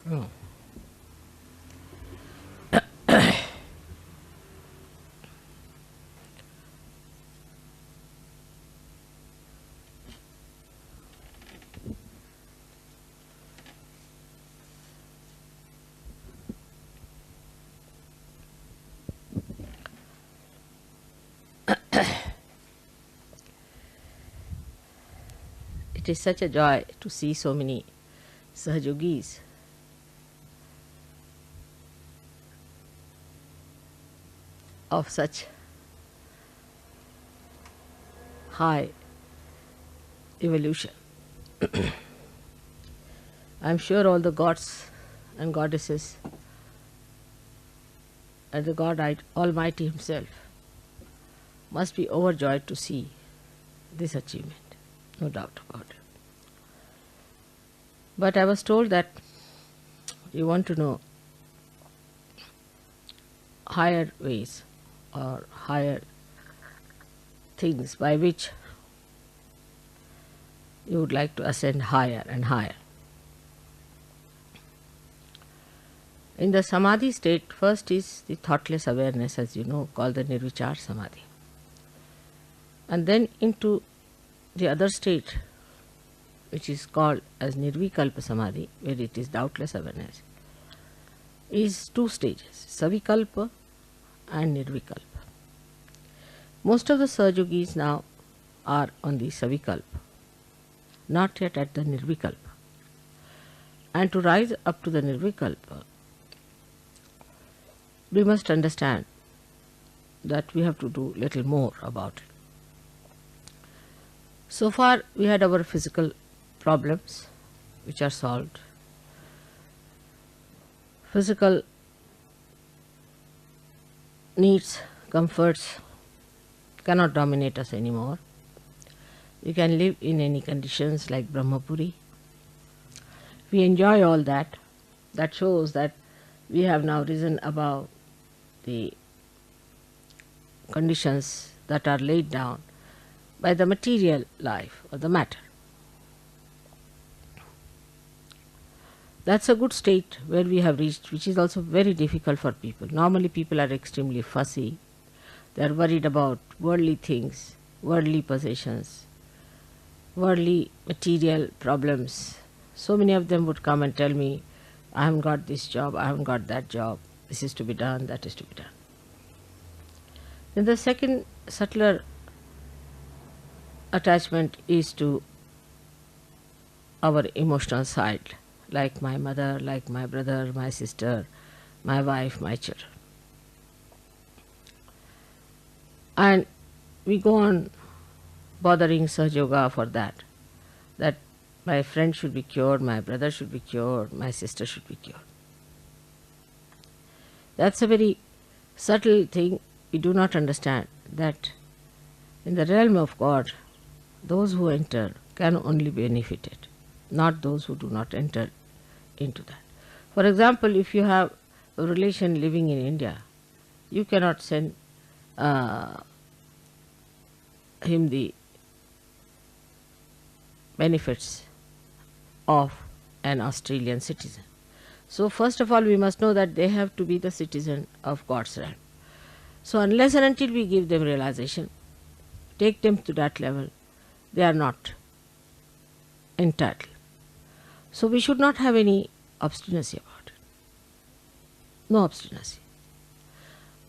Oh. It is such a joy to see so many Sahajogis of such high evolution. I am sure all the gods and goddesses and the Almighty Himself must be overjoyed to see this achievement, no doubt about it. But I was told that you want to know higher ways or higher things by which you would like to ascend higher and higher. In the Samadhi state, first is the thoughtless awareness, as you know, called the Nirvichar Samadhi. And then into the other state, which is called as Nirvikalpa Samadhi, where it is doubtless awareness, is two stages, Savikalpa and Nirvikalpa. Most of the Sahajogis now are on the Savikalpa, not yet at the Nirvikalpa. And to rise up to the Nirvikalpa, we must understand that we have to do little more about it. So far we had our physical problems which are solved. Physical needs, comforts cannot dominate us anymore. We can live in any conditions like Brahmapuri. We enjoy all that. That shows that we have now risen above the conditions that are laid down by the material life or the matter. That's a good state where we have reached, which is also very difficult for people. Normally people are extremely fussy. They are worried about worldly things, worldly possessions, worldly material problems. So many of them would come and tell me, I haven't got this job, I haven't got that job, this is to be done, that is to be done. Then the second subtler attachment is to our emotional side, like my mother, like my brother, my sister, my wife, my children. And we go on bothering Sahaja for that my friend should be cured, my brother should be cured, my sister should be cured. That's a very subtle thing. We do not understand that in the realm of God, those who enter can only be benefited, not those who do not enter into that. For example, if you have a relation living in India, you cannot send him the benefits of an Australian citizen. So first of all, we must know that they have to be the citizen of God's realm. So unless and until we give them realization, take them to that level, they are not entitled. So we should not have any obstinacy about it. No obstinacy.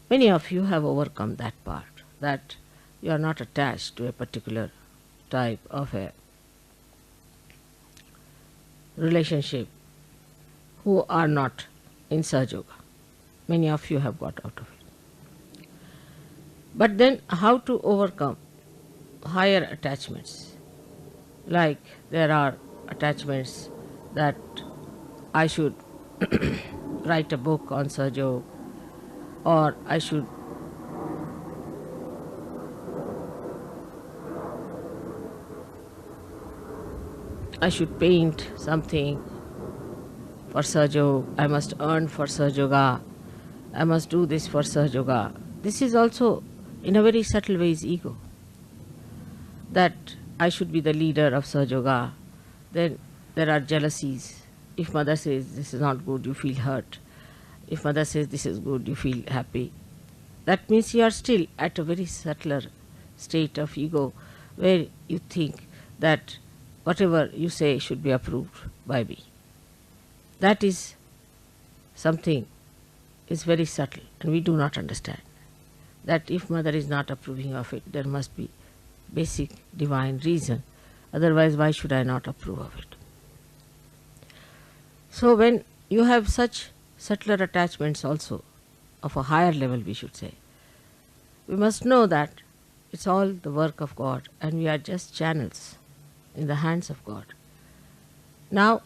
Many of you have overcome that part, that you are not attached to a particular type of a relationship who are not in Sahaja. Many of you have got out of it. But then how to overcome higher attachments? Like there are attachments that I should write a book on Sahaja, or I should paint something for Sahaja, I must earn for Sahaja, I must do this for Sahaja. This is also in a very subtle way is ego. That I should be the leader of Sahaja. Then there are jealousies, If mother says this is not good, you feel hurt. If mother says this is good, you feel happy. That means you are still at a very subtler state of ego where you think that whatever you say should be approved by me. That is something is very subtle and we do not understand. That if mother is not approving of it, there must be basic divine reason. Otherwise, why should I not approve of it? So when you have such subtler attachments also, of a higher level we should say, we must know that it's all the work of God and we are just channels in the hands of God. Now,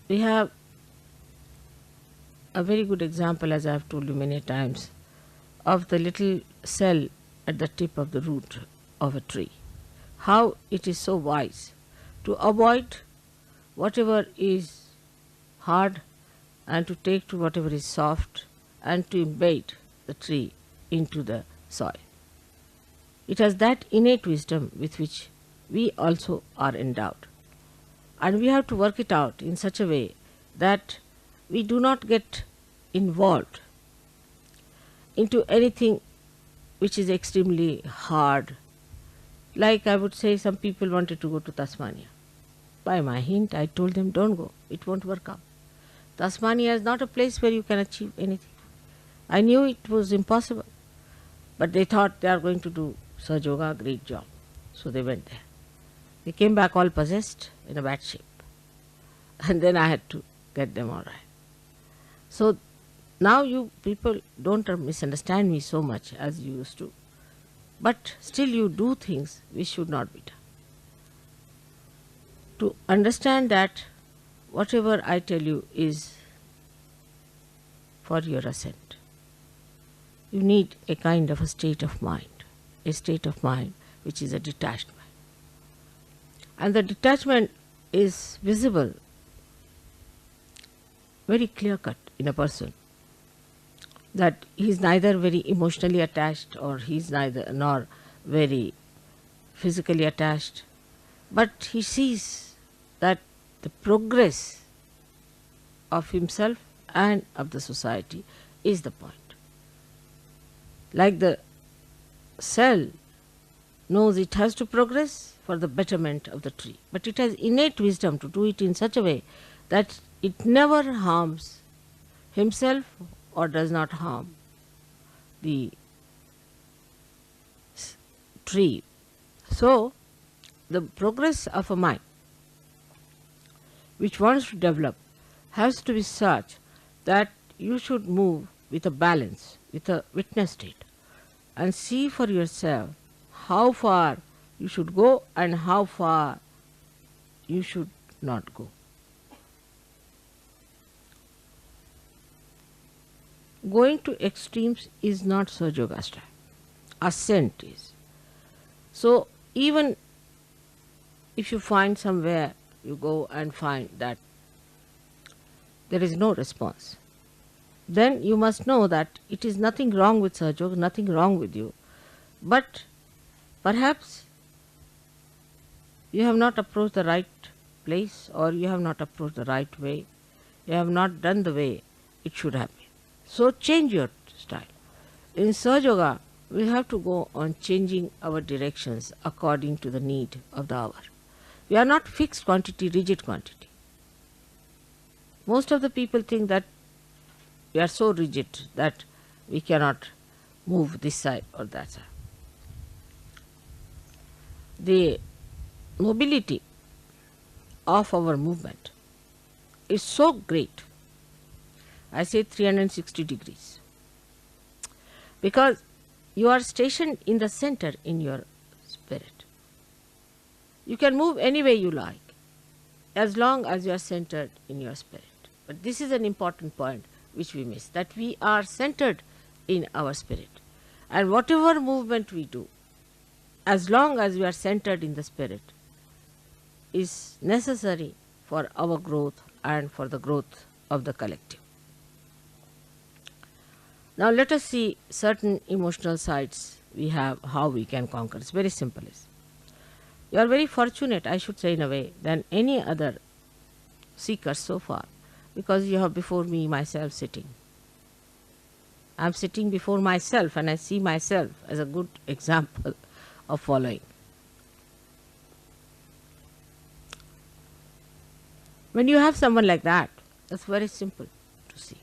we have a very good example, as I have told you many times, of the little cell at the tip of the root of a tree. How it is so wise to avoid whatever is hard and to take to whatever is soft and to embed the tree into the soil. It has that innate wisdom with which we also are endowed. And we have to work it out in such a way that we do not get involved into anything which is extremely hard. Like I would say, some people wanted to go to Tasmania. By my hint, I told them, don't go, it won't work out. Tasmania is not a place where you can achieve anything. I knew it was impossible, but they thought they are going to do Saj Yoga, great job. So they went there. They came back all possessed, in a bad shape. And then I had to get them all right. So now you people don't misunderstand me so much as you used to. But still you do things which should not be done. To understand that whatever I tell you is for your ascent, you need a kind of a state of mind which is a detached mind. And the detachment is visible, very clear cut in a person, that he is neither very emotionally attached or he is neither nor very physically attached, but he sees that the progress of himself and of the society is the point. Like the cell knows it has to progress for the betterment of the tree, but it has innate wisdom to do it in such a way that it never harms himself or does not harm the tree. So, the progress of a mind which wants to develop has to be such that you should move with a balance, with a witness state, and see for yourself how far you should go and how far you should not go. Going to extremes is not Saj Yoga style. Ascent is. So even if you find somewhere, you go and find that there is no response, then you must know that it is nothing wrong with Saj Yoga, nothing wrong with you. But perhaps you have not approached the right place, or you have not approached the right way. You have not done the way it should have been. So change your style. In Saj Yoga, we have to go on changing our directions according to the need of the hour. We are not fixed quantity, rigid quantity. Most of the people think that we are so rigid that we cannot move this side or that side. The mobility of our movement is so great, I say 360 degrees, because you are stationed in the center in your spirit. You can move any way you like as long as you are centered in your spirit. But this is an important point which we miss, that we are centered in our spirit. And whatever movement we do, as long as we are centered in the spirit, is necessary for our growth and for the growth of the collective. Now let us see certain emotional sides we have, how we can conquer. It's very simple. You are very fortunate, I should say in a way, than any other seekers so far, because you have before me myself sitting. I am sitting before myself and I see myself as a good example of following. When you have someone like that, that's very simple to see.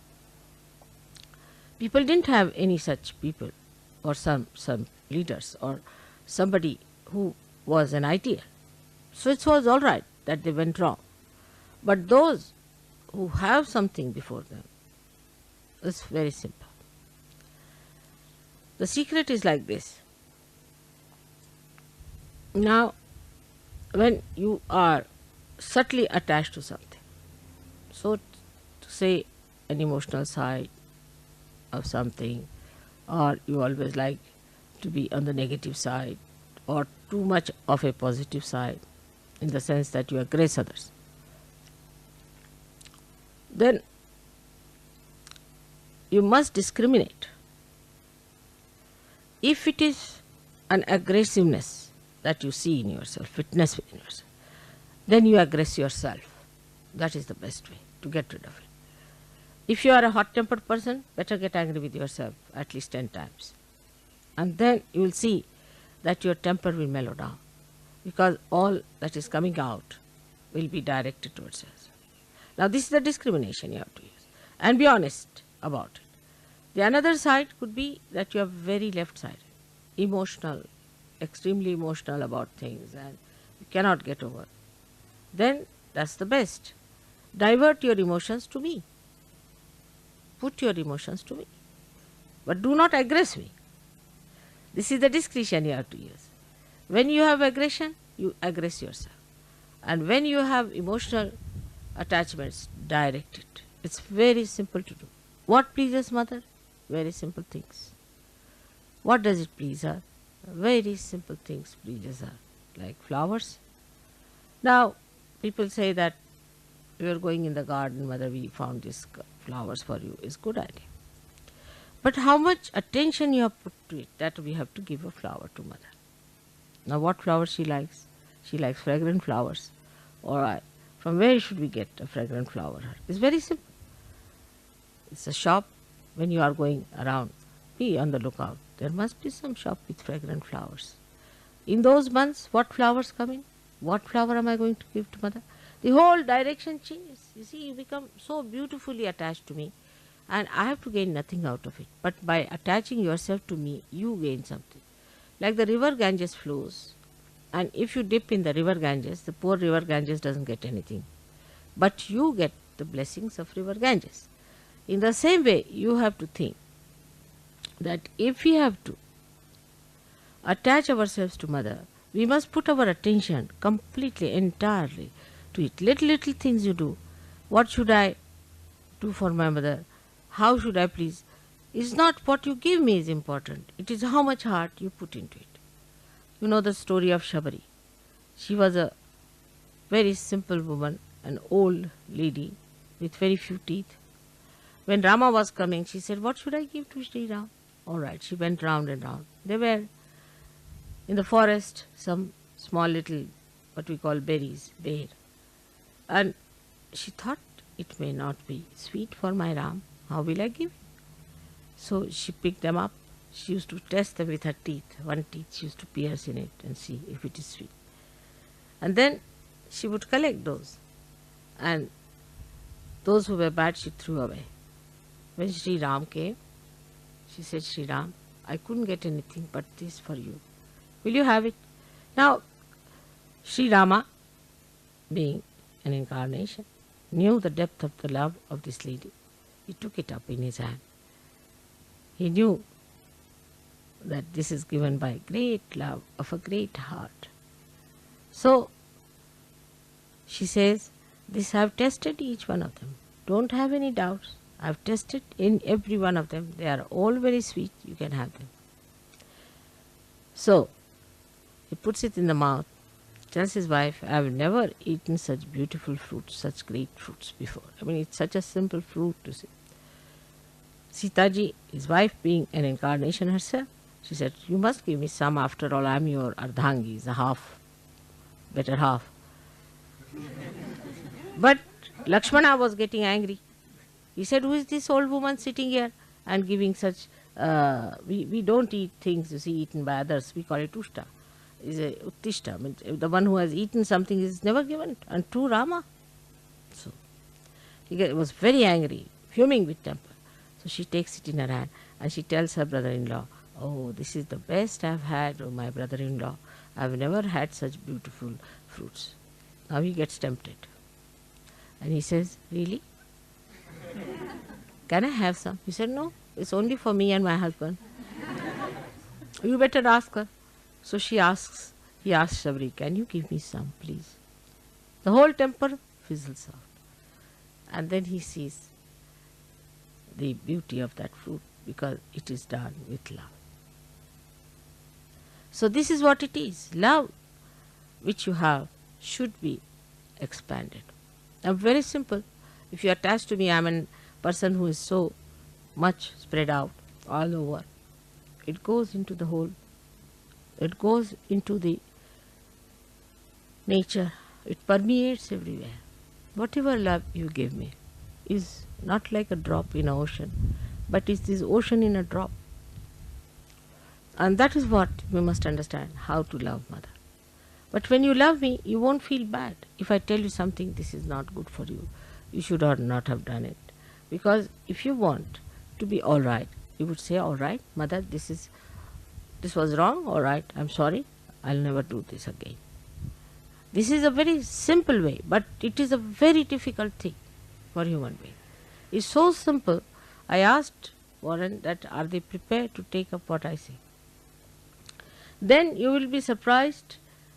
People didn't have any such people, or some leaders, or somebody who was an ideal. So it was all right that they went wrong. But those who have something before them, it's very simple. The secret is like this. Now, when you are subtly attached to something, so to say an emotional side of something, or you always like to be on the negative side, or too much of a positive side, in the sense that you aggress others, then you must discriminate. If it is an aggressiveness that you see in yourself, witness in yourself, then you aggress yourself. That is the best way to get rid of it. If you are a hot-tempered person, better get angry with yourself at least 10 times. And then you will see that your temper will mellow down, because all that is coming out will be directed towards yourself. Now this is the discrimination you have to use. And be honest about it. The another side could be that you are very left-sided, emotional, extremely emotional about things, and you cannot get over. Then that's the best. Divert your emotions to me. Put your emotions to me. But do not aggress me. This is the discretion you have to use. When you have aggression, you aggress yourself. And when you have emotional attachments, direct it. It's very simple to do. What pleases mother? Very simple things. What does it please her? Very simple things pleases her, like flowers. Now, people say that we are going in the garden, mother, we found these flowers for you. It's a good idea. But how much attention you have put to it, that we have to give a flower to mother. Now, what flowers she likes? She likes fragrant flowers. All right. From where should we get a fragrant flower? It's very simple. It's a shop. When you are going around, be on the lookout. There must be some shop with fragrant flowers. In those months, what flowers come in? What flower am I going to give to mother? The whole direction changes. You see, you become so beautifully attached to me, and I have to gain nothing out of it. But by attaching yourself to me, you gain something. Like the river Ganges flows, and if you dip in the river Ganges, the poor river Ganges doesn't get anything. But you get the blessings of river Ganges. In the same way, you have to think that if we have to attach ourselves to mother, we must put our attention completely, entirely to it. Little things you do. What should I do for my mother? How should I please? It's not what you give me is important. It is how much heart you put into it. You know the story of Shabari. She was a very simple woman, an old lady with very few teeth. When Rama was coming, she said, what should I give to Sri Ram? All right, she went round and round. They were in the forest, some small little, what we call berries, bear. And she thought, it may not be sweet for my Ram. How will I give? So she picked them up. She used to test them with her teeth. One teeth she used to pierce in it and see if it is sweet. And then she would collect those. And those who were bad, she threw away. When Sri Ram came, she said, Sri Ram, I couldn't get anything but this for you. Will you have it? Now, Sri Rama, being an incarnation, knew the depth of the love of this lady. He took it up in his hand. He knew that this is given by great love of a great heart. So, she says, this I have tested each one of them. Don't have any doubts. I have tested in every one of them. They are all very sweet. You can have them. So, he puts it in the mouth, tells his wife, I have never eaten such beautiful fruits, such great fruits before. I mean, it's such a simple fruit to see. Sitaji, his wife being an incarnation herself, she said, you must give me some, after all I am your Ardhangi, the half, better half. But Lakshmana was getting angry. He said, "Who is this old woman sitting here and giving such? We don't eat things, you see, eaten by others. We call it ushta. Is a uttishta. I mean, the one who has eaten something is never given unto Rama." So was very angry, fuming with temper. So she takes it in her hand and she tells her brother-in-law, "Oh, this is the best I've had, oh my brother-in-law. I've never had such beautiful fruits." Now he gets tempted. And he says, "Really? Can I have some?" He said, "No, it's only for me and my husband. You better ask her." So he asks Shabri, "Can you give me some, please?" The whole temper fizzles out. And then he sees the beauty of that fruit because it is done with love. So this is what it is. Love which you have should be expanded. Now very simple. If you are attached to me, I am a person who is so much spread out all over. It goes into the whole, it goes into the nature. It permeates everywhere. Whatever love you give me is not like a drop in an ocean, but is this ocean in a drop. And that is what we must understand, how to love Mother. But when you love me, you won't feel bad. If I tell you something, this is not good for you, you should not have done it. Because if you want to be all right, you would say, "All right, Mother, this was wrong, all right, I'm sorry, I'll never do this again." This is a very simple way, but it is a very difficult thing for human being. It's so simple. I asked Warren that are they prepared to take up what I say. Then you will be surprised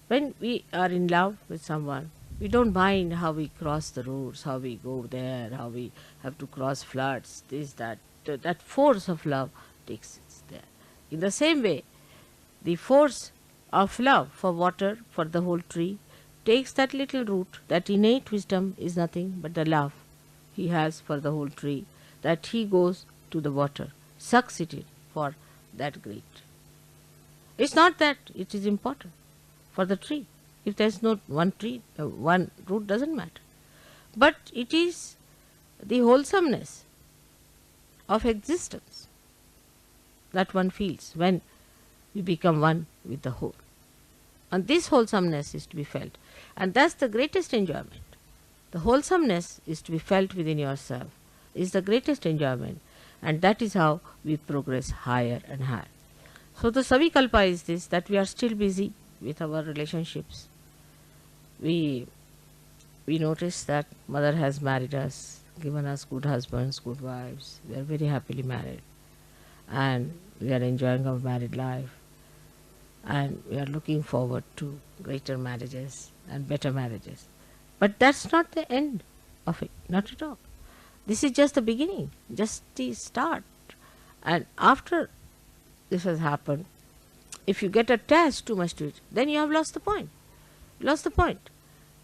when we are in love with someone. We don't mind how we cross the roads, how we go there, how we have to cross floods, this, that. That force of love takes us there. In the same way, the force of love for water, for the whole tree, takes that little root. That innate wisdom is nothing but the love he has for the whole tree, that he goes to the water, sucks it in for that great. It's not that it is important for the tree. If there is no one tree, one root doesn't matter. But it is the wholesomeness of existence that one feels when we become one with the whole. And this wholesomeness is to be felt. And that's the greatest enjoyment. The wholesomeness is to be felt within yourself, is the greatest enjoyment. And that is how we progress higher and higher. So the Savikalpa is this, that we are still busy with our relationships. We notice that Mother has married us, given us good husbands, good wives. We are very happily married. And we are enjoying our married life. And we are looking forward to greater marriages and better marriages. But that's not the end of it, not at all. This is just the beginning, just the start. And after this has happened, if you get attached too much to it, then you have lost the point. Lost the point.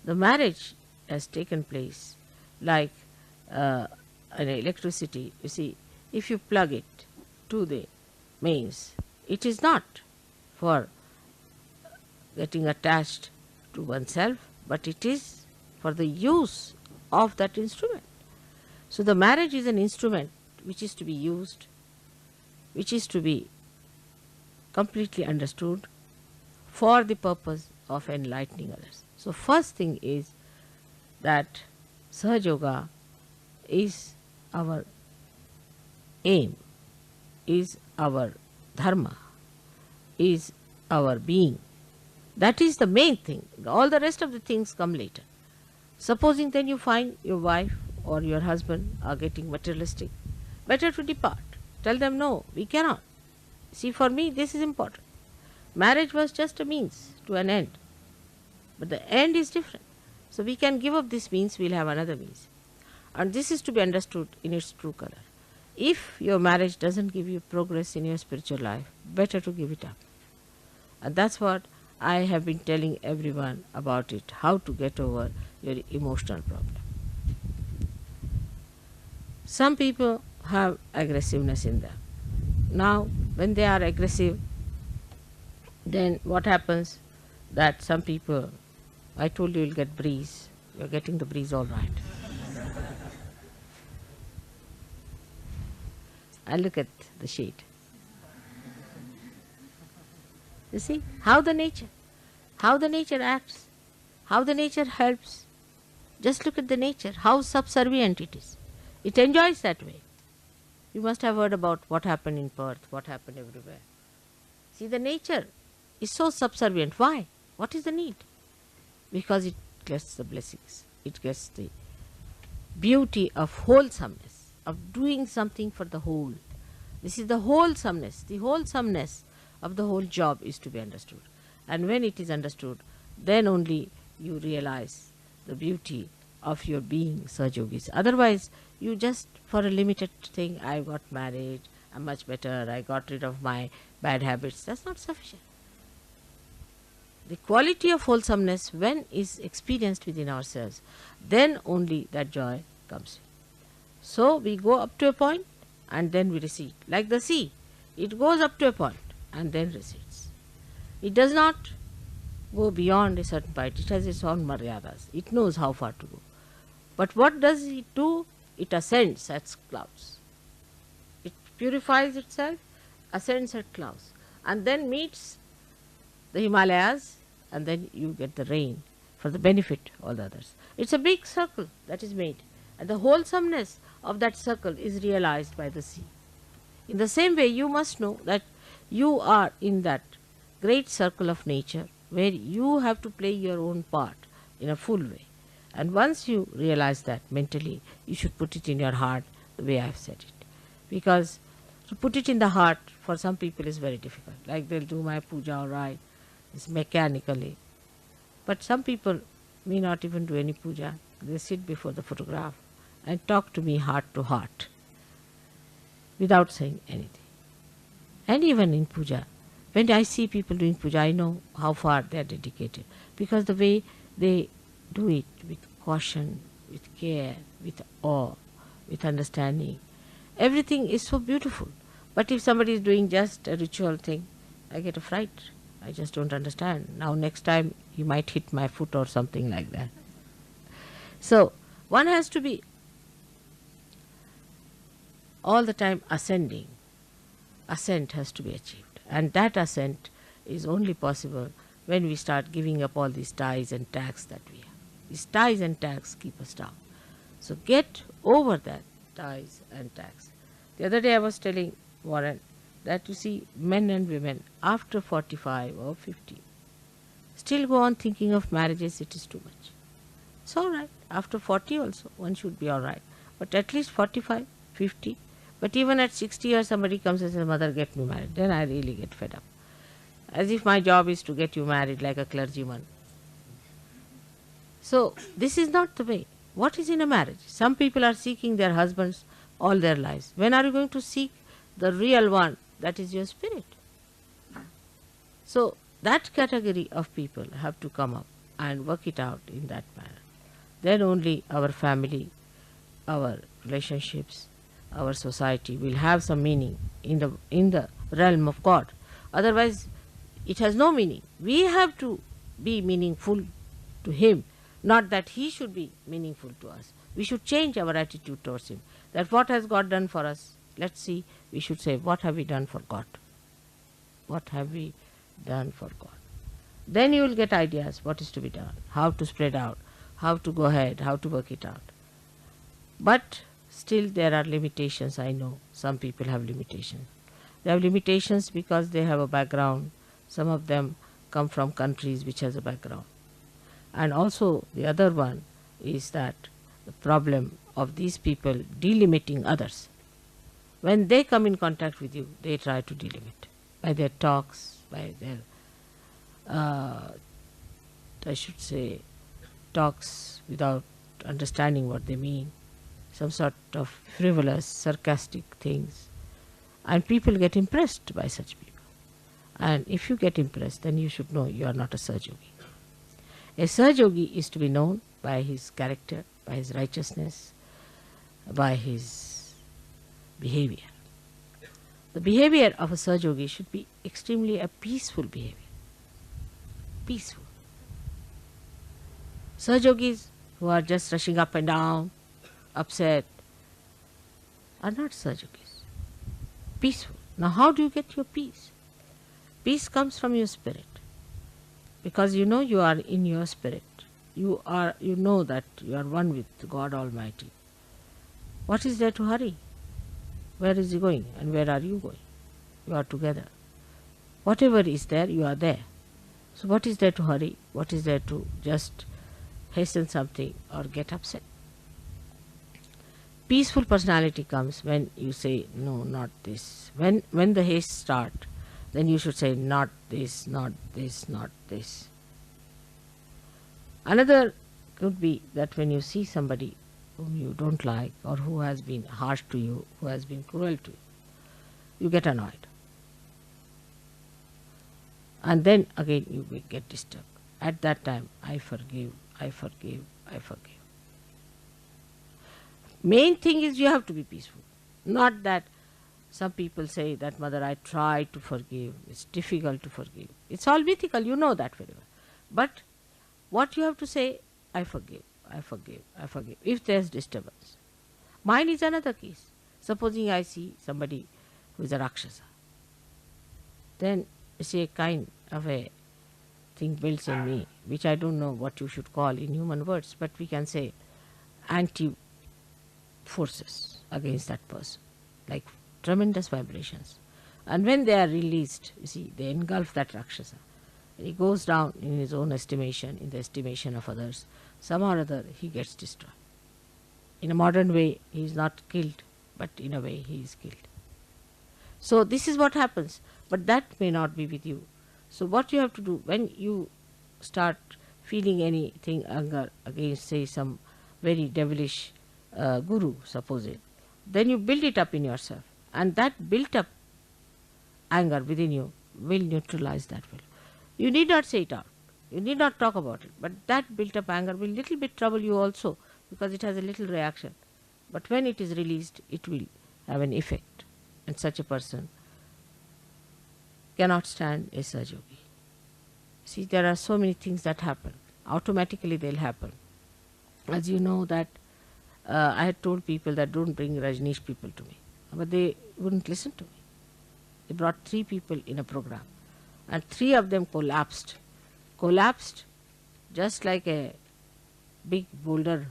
The marriage has taken place like an electricity. You see, if you plug it to the mains, it is not for getting attached to oneself, but it is for the use of that instrument. So the marriage is an instrument which is to be used, which is to be completely understood for the purpose of enlightening others. So first thing is that Sahaja Yoga is our aim, is our dharma, is our being. That is the main thing. All the rest of the things come later. Supposing then you find your wife or your husband are getting materialistic, better to depart. Tell them, no, we cannot. See, for me this is important. Marriage was just a means to an end. But the end is different. So we can give up this means, we'll have another means. And this is to be understood in its true color. If your marriage doesn't give you progress in your spiritual life, better to give it up. And that's what I have been telling everyone about it, how to get over your emotional problem. Some people have aggressiveness in them. Now, when they are aggressive, then what happens? That some people, I told you you'll get breeze. You're getting the breeze all right. and look at the shade. You see how the nature acts, how the nature helps. Just look at the nature, how subservient it is. It enjoys that way. You must have heard about what happened in Perth, what happened everywhere. See, the nature is so subservient. Why? What is the need? Because it gets the blessings. It gets the beauty of wholesomeness, of doing something for the whole. This is the wholesomeness. The wholesomeness of the whole job is to be understood. And when it is understood, then only you realize the beauty of your being, Sahajogis. Otherwise, you just, for a limited thing, I got married, I'm much better, I got rid of my bad habits. That's not sufficient. The quality of wholesomeness, when is experienced within ourselves, then only that joy comes. So we go up to a point and then we recede. Like the sea, it goes up to a point and then recedes. It does not go beyond a certain point. It has its own maryadas. It knows how far to go. But what does it do? It ascends at clouds. It purifies itself, ascends at clouds, and then meets the Himalayas, and then you get the rain for the benefit of all the others. It's a big circle that is made, and the wholesomeness of that circle is realized by the sea. In the same way, you must know that you are in that great circle of nature where you have to play your own part in a full way. And once you realize that mentally, you should put it in your heart the way I have said it. Because to put it in the heart for some people is very difficult. Like they'll do my puja all right, it's mechanically. But some people may not even do any puja. They sit before the photograph and talk to me heart to heart without saying anything. And even in puja, when I see people doing puja, I know how far they are dedicated, because the way they do it with caution, with care, with awe, with understanding, everything is so beautiful. But if somebody is doing just a ritual thing, I get a fright. I just don't understand. Now next time he might hit my foot or something like that. So one has to be all the time ascending. Ascent has to be achieved. And that ascent is only possible when we start giving up all these ties and tags that we have. These ties and tags keep us down. So get over that ties and tags. The other day I was telling Warren that you see men and women after 45 or 50 still go on thinking of marriages. It is too much. It's all right. After 40 also one should be all right. But at least 45, 50. But even at 60 years somebody comes and says, "Mother, get me married." Then I really get fed up. As if my job is to get you married like a clergyman. So this is not the way. What is in a marriage? Some people are seeking their husbands all their lives. When are you going to seek the real one? That is your spirit. So that category of people have to come up and work it out in that manner. Then only our family, our relationships, our society will have some meaning in the realm of God. Otherwise, it has no meaning. We have to be meaningful to Him, not that He should be meaningful to us. We should change our attitude towards Him. That what has God done for us? Let's see, we should say, what have we done for God? What have we done for God? Then you will get ideas what is to be done, how to spread out, how to go ahead, how to work it out. But still there are limitations. I know some people have limitations. They have limitations because they have a background. Some of them come from countries which has a background. And also the other one is that the problem of these people delimiting others. When they come in contact with you, they try to delimit by their talks, by their, I should say, talks without understanding what they mean, some sort of frivolous, sarcastic things. And people get impressed by such people. And if you get impressed, then you should know you are not a Sahajogi. A Sahajogi is to be known by his character, by his righteousness, by his behavior. The behavior of a Sahajogi should be extremely a peaceful behavior. Peaceful. Sahajogis who are just rushing up and down, upset, are not Sahajogis. peaceful. Now, how do you get your peace? Peace comes from your spirit, because you know you are in your spirit. You know that you are one with God Almighty. What is there to hurry? Where is he going and where are you going? You are together. Whatever is there, you are there. So what is there to hurry? What is there to just hasten something or get upset? Peaceful personality comes when you say, no, not this. When the haste starts, then you should say, not this, not this, not this. Another could be that when you see somebody whom you don't like, or who has been harsh to you, who has been cruel to you, you get annoyed. And then again you will get disturbed. At that time, I forgive, I forgive, I forgive. Main thing is you have to be peaceful. Not that some people say that, Mother, I try to forgive, it's difficult to forgive. It's all mythical, you know that very well. But what you have to say, I forgive, I forgive, I forgive, if there's disturbance. Mine is another case. Supposing I see somebody who is a Rakshasa, then you see a kind of a thing builds in me, which I don't know what you should call in human words, but we can say anti-forces against that person, like tremendous vibrations. And when they are released, you see, they engulf that Rakshasa. He goes down in his own estimation, in the estimation of others. Somehow or other, he gets destroyed. In a modern way, he is not killed, but in a way, he is killed. So this is what happens, but that may not be with you. So what you have to do, when you start feeling anything, anger against, say, some very devilish guru, suppose it, then you build it up in yourself, and that built up anger within you will neutralize that will. You need not say it out, you need not talk about it, but that built up anger will little bit trouble you also, because it has a little reaction. But when it is released, it will have an effect, and such a person cannot stand a Sahaja Yogi. See, there are so many things that happen. Automatically they'll happen. As you know that I had told people that don't bring Rajneesh people to me, but they wouldn't listen to me. They brought 3 people in a program, and 3 of them collapsed just like a big boulder,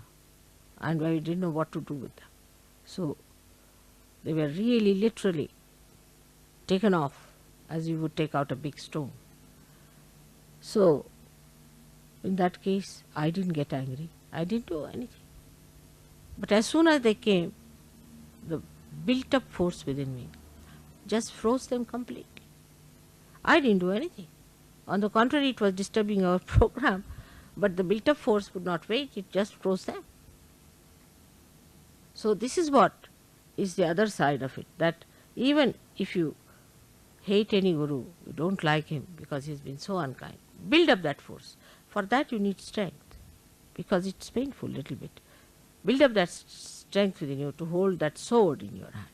and I didn't know what to do with them. So they were really literally taken off as you would take out a big stone. So in that case, I didn't get angry, I didn't do anything. But as soon as they came, the built up force within me just froze them completely. I didn't do anything. On the contrary, it was disturbing our program, but the built up force would not wait, it just froze them. So this is what is the other side of it, that even if you hate any guru, you don't like him because he has been so unkind, build up that force. For that you need strength, because it's painful little bit. Build up that strength within you to hold that sword in your hand.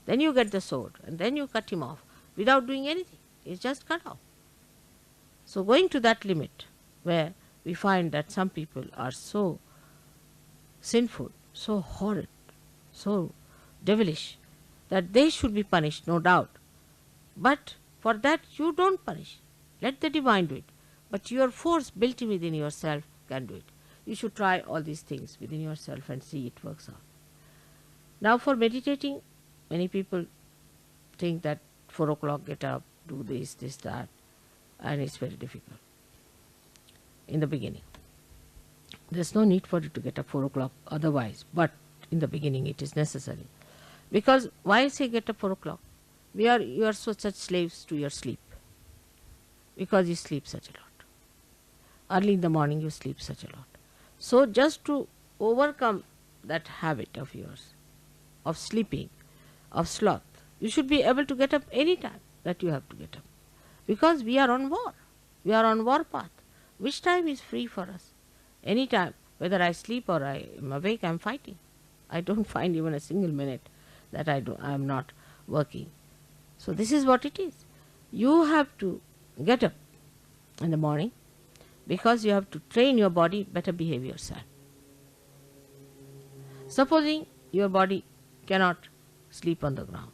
Then you get the sword, and then you cut him off without doing anything. It's just cut off. So going to that limit where we find that some people are so sinful, so horrid, so devilish, that they should be punished, no doubt. But for that you don't punish. Let the divine do it. But your force built within yourself can do it. You should try all these things within yourself and see it works out. Now for meditating, many people think that 4 o'clock get up, do this, that, and it's very difficult in the beginning. There's no need for you to get up 4 o'clock otherwise, but in the beginning it is necessary. Because why say get up 4 o'clock? You are such slaves to your sleep, because you sleep such a lot. Early in the morning you sleep such a lot. So just to overcome that habit of yours, of sleeping, of sloth, you should be able to get up any time that you have to get up. Because we are on war. We are on war path. Which time is free for us? Any time. Whether I sleep or I am awake, I am fighting. I don't find even a single minute that I am not working. So this is what it is. You have to get up in the morning, because you have to train your body, better behave yourself. Supposing your body cannot sleep on the ground,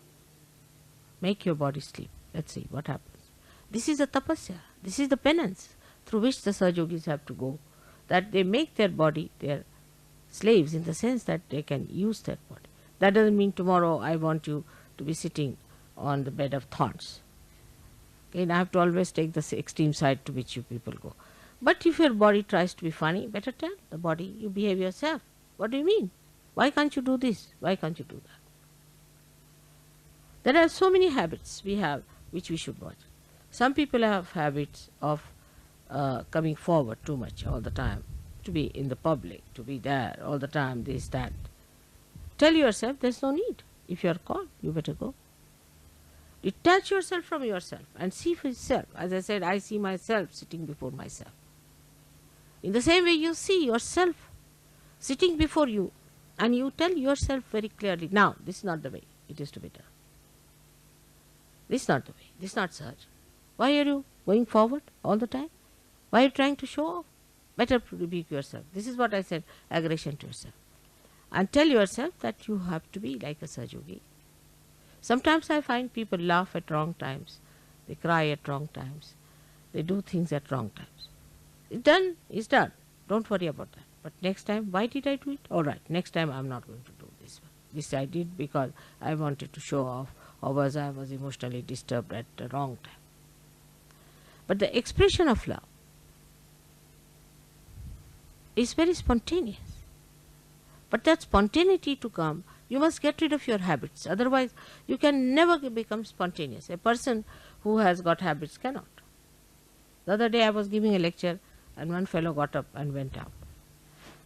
Make your body sleep. Let's see what happens. This is the tapasya. This is the penance through which the Sahaja Yogis have to go. That they make their body their slaves in the sense that they can use their body. That doesn't mean tomorrow I want you to be sitting on the bed of thorns. Again, I have to always take the extreme side to which you people go. But if your body tries to be funny, better tell the body, you behave yourself. What do you mean? Why can't you do this? Why can't you do that? There are so many habits we have which we should watch. Some people have habits of coming forward too much all the time, to be in the public, to be there all the time, this, that. Tell yourself there's no need. If you are called, you better go. Detach yourself from yourself and see for yourself. As I said, I see myself sitting before myself. In the same way, you see yourself sitting before you and you tell yourself very clearly, now, this is not the way it is to be done. This is not the way. This is not such. Why are you going forward all the time? Why are you trying to show off? Better rebuke yourself. This is what I said, aggression to yourself. And tell yourself that you have to be like a Sahaja Yogi. Sometimes I find people laugh at wrong times. They cry at wrong times. They do things at wrong times. It's done, it's done. Don't worry about that. But next time, why did I do it? All right, next time I'm not going to do this one. This I did because I wanted to show off, or was I was emotionally disturbed at the wrong time. But the expression of love is very spontaneous. But that spontaneity to come, you must get rid of your habits. Otherwise, you can never become spontaneous. A person who has got habits cannot. The other day I was giving a lecture and one fellow got up and went out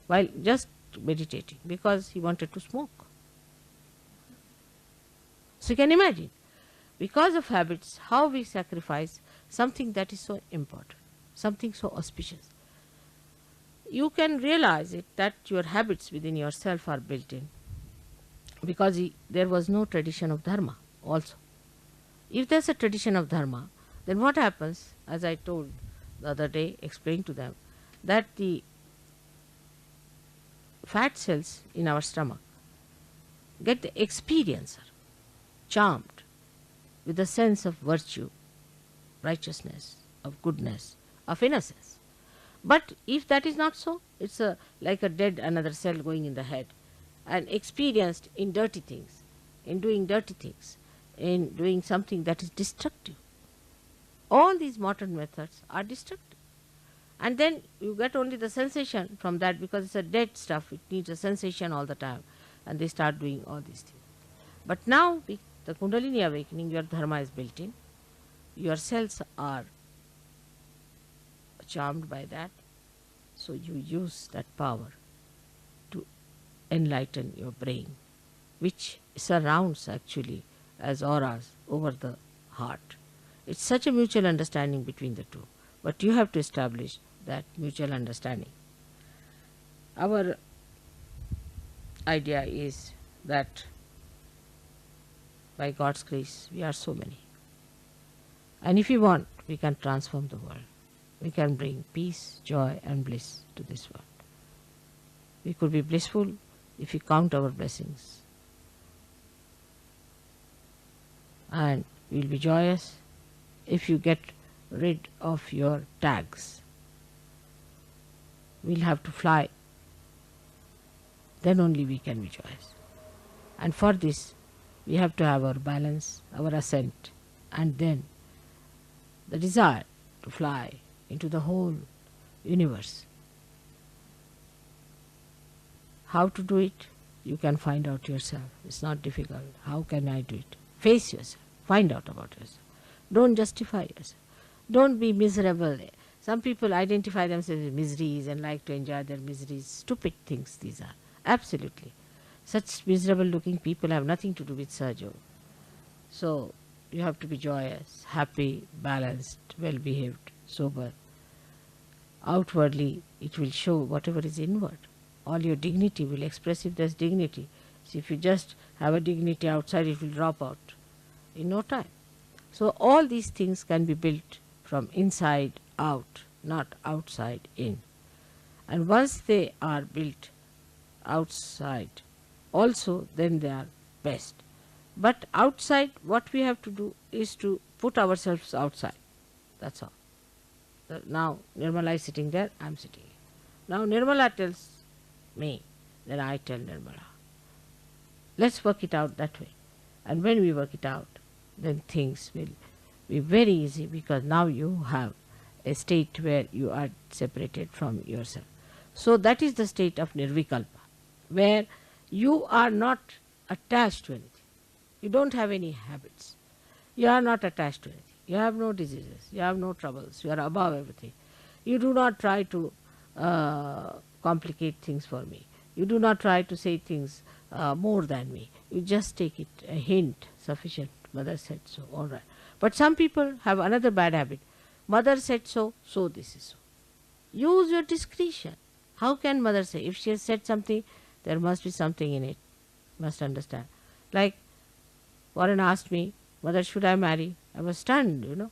while just meditating because he wanted to smoke. So you can imagine, because of habits, how we sacrifice something that is so important, something so auspicious. You can realize it that your habits within yourself are built in because there was no tradition of dharma also. If there's a tradition of dharma, then what happens, as I told the other day, explained to them, that the fat cells in our stomach get the experiencer charmed with the sense of virtue, righteousness, of goodness, of innocence. But if that is not so, it's like a dead another cell going in the head and experienced in dirty things, in doing dirty things, in doing something that is destructive. All these modern methods are destructive. And then you get only the sensation from that because it's a dead stuff. It needs a sensation all the time. And they start doing all these things. But now, the Kundalini awakening, your dharma is built in. Your cells are charmed by that. So you use that power to enlighten your brain, which surrounds actually as auras over the heart. It's such a mutual understanding between the two. But you have to establish that mutual understanding. Our idea is that by God's grace, we are so many. And if we want, we can transform the world. We can bring peace, joy and bliss to this world. We could be blissful if we count our blessings. And we'll be joyous if you get rid of your tags. We'll have to fly. Then only we can be joyous. And for this, we have to have our balance, our ascent, and then the desire to fly into the whole universe. How to do it? You can find out yourself. It's not difficult. How can I do it? Face yourself. Find out about yourself. Don't justify yourself. Don't be miserable. Some people identify themselves with miseries and like to enjoy their miseries. Stupid things these are. Absolutely. Such miserable looking people have nothing to do with Sahaja. So you have to be joyous, happy, balanced, well behaved, sober. Outwardly it will show whatever is inward. All your dignity will express if there's dignity. So if you just have a dignity outside, it will drop out in no time. So all these things can be built from inside out, not outside in. And once they are built outside also, then they are best. But outside, what we have to do is to put ourselves outside. That's all. Now Nirmala is sitting there, I am sitting here. Now Nirmala tells me, then I tell Nirmala. Let's work it out that way. And when we work it out, then things will be very easy, because now you have a state where you are separated from yourself. So that is the state of Nirvikalpa, where you are not attached to anything. You don't have any habits. You are not attached to anything. You have no diseases. You have no troubles. You are above everything. You do not try to complicate things for me. You do not try to say things more than me. You just take it a hint, sufficient. Mother said so, all right. But some people have another bad habit. Mother said so, so this is so. Use your discretion. How can mother say? If she has said something, there must be something in it. Must understand. Like Warren asked me, Mother, should I marry? I was stunned,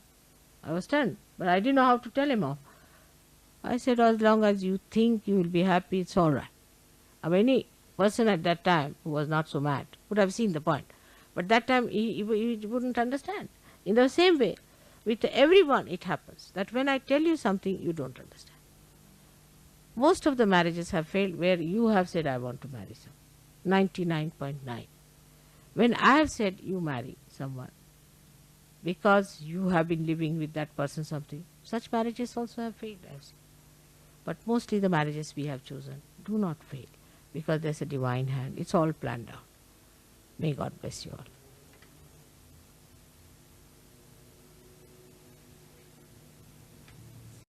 I was stunned. But I didn't know how to tell him off. I said, as long as you think you will be happy, it's all right. Any person at that time who was not so mad would have seen the point. But that time he wouldn't understand. In the same way, with everyone it happens that when I tell you something, you don't understand. Most of the marriages have failed where you have said, I want to marry someone. 99.9. When I have said, you marry someone, because you have been living with that person something, such marriages also have failed, I have seen. But mostly the marriages we have chosen do not fail, because there's a divine hand. It's all planned out. May God bless you all.